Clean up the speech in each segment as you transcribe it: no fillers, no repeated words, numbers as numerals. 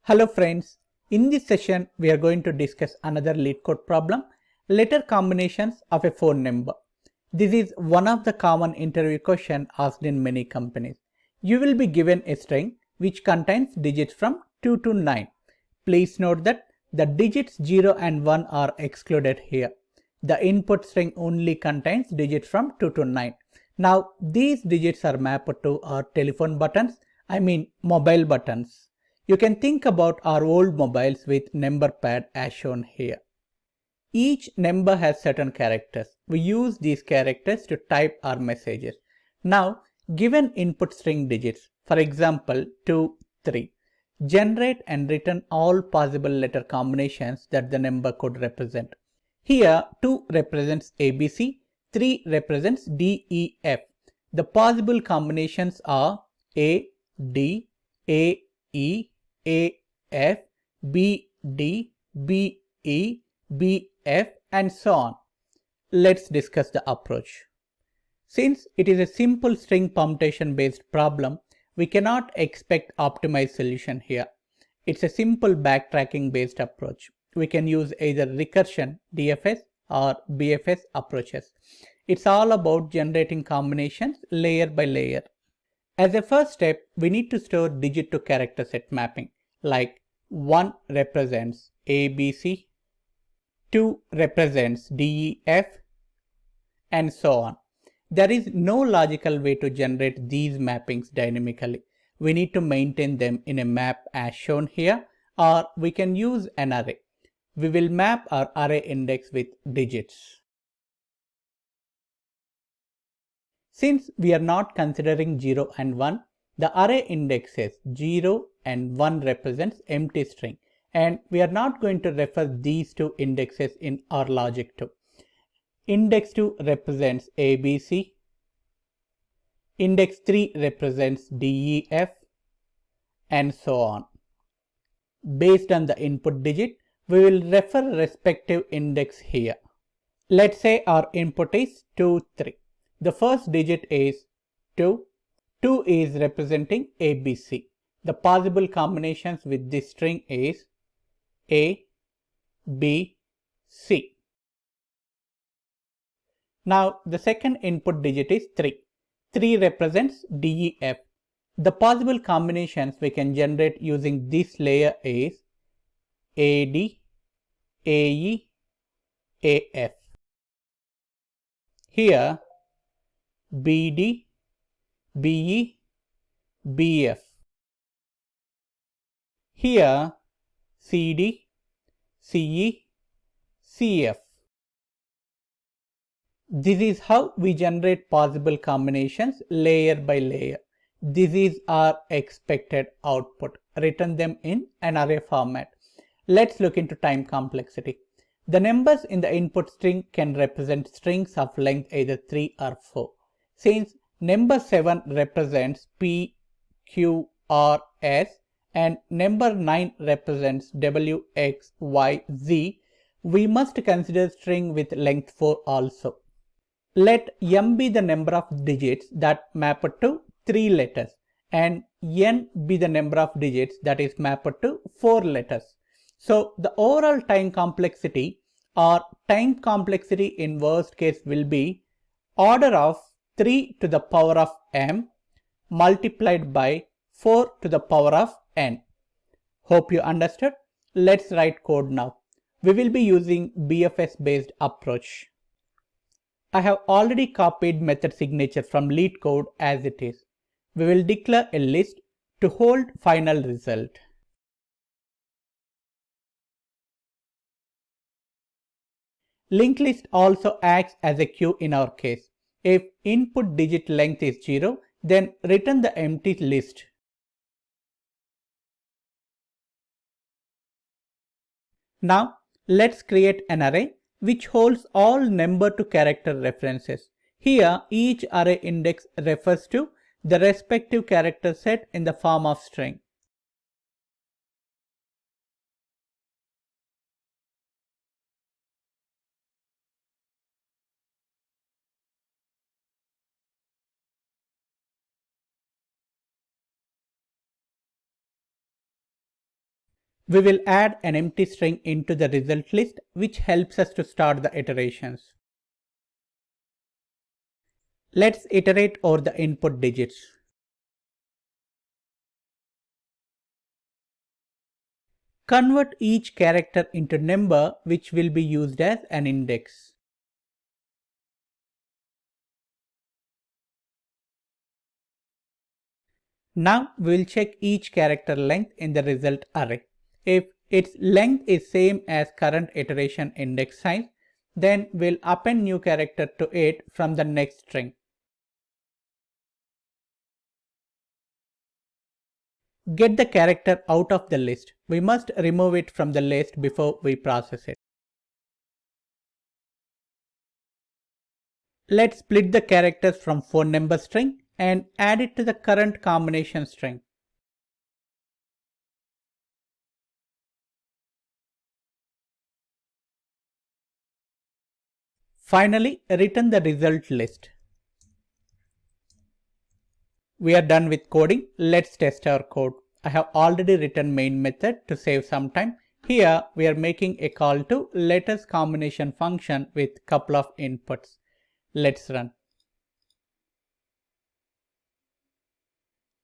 Hello friends, in this session we are going to discuss another LeetCode problem, letter combinations of a phone number. This is one of the common interview questions asked in many companies. You will be given a string which contains digits from 2 to 9. Please note that the digits 0 and 1 are excluded here. The input string only contains digits from 2 to 9. Now these digits are mapped to our telephone buttons, mobile buttons. You can think about our old mobiles with number pad as shown here. Each number has certain characters. We use these characters to type our messages. Now, given input string digits, for example 2, 3, generate and return all possible letter combinations that the number could represent. Here 2 represents ABC, 3 represents DEF. The possible combinations are A, D, A, E, A, F, B, D, B, E, B, F, and so on. Let's discuss the approach. Since it is a simple string permutation based problem, we cannot expect optimized solution here. It's a simple backtracking based approach. We can use either recursion DFS or BFS approaches. It's all about generating combinations layer by layer. As a first step, we need to store digit to character set mapping, like 1 represents ABC, 2 represents DEF, and so on. There is no logical way to generate these mappings dynamically. We need to maintain them in a map as shown here, or we can use an array. We will map our array index with digits. Since we are not considering 0 and 1, the array indexes 0 and 1 represents empty string, and we are not going to refer these two indexes in our logic too. Index 2 represents ABC, index 3 represents DEF, and so on. Based on the input digit, we will refer respective index here. Let's say our input is 2, 3. The first digit is 2. 2 is representing ABC. The possible combinations with this string is A, B, C. Now the second input digit is 3. 3 represents DEF. The possible combinations we can generate using this layer is AD, AE, AF. Here BD, BE, BF. Here CD, CE, CF. This is how we generate possible combinations layer by layer. This is our expected output. Return them in an array format. Let's look into time complexity. The numbers in the input string can represent strings of length either 3 or 4. Since number 7 represents P, Q, R, S and number 9 represents W, X, Y, Z, we must consider string with length 4 also. Let M be the number of digits that map to 3 letters and N be the number of digits that is mapped to 4 letters. So the overall time complexity or time complexity in worst case will be order of 3 to the power of m multiplied by 4 to the power of n. Hope you understood. Let's write code now. We will be using BFS based approach. I have already copied method signature from LeetCode as it is. We will declare a list to hold final result. Linked list also acts as a queue in our case. If input digit length is 0, then return the empty list. Now let's create an array which holds all number to character references. Here each array index refers to the respective character set in the form of string. We will add an empty string into the result list, which helps us to start the iterations. Let's iterate over the input digits. Convert each character into number, which will be used as an index. Now we will check each character length in the result array. If its length is same as current iteration index size, then we'll append new character to it from the next string. Get the character out of the list. We must remove it from the list before we process it. Let's split the characters from phone number string and add it to the current combination string. Finally, return the result list. We are done with coding. Let's test our code. I have already written main method to save some time. Here we are making a call to letters combination function with couple of inputs. Let's run.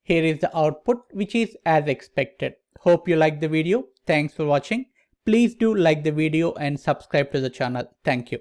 Here is the output, which is as expected. Hope you like the video. Thanks for watching. Please do like the video and subscribe to the channel. Thank you.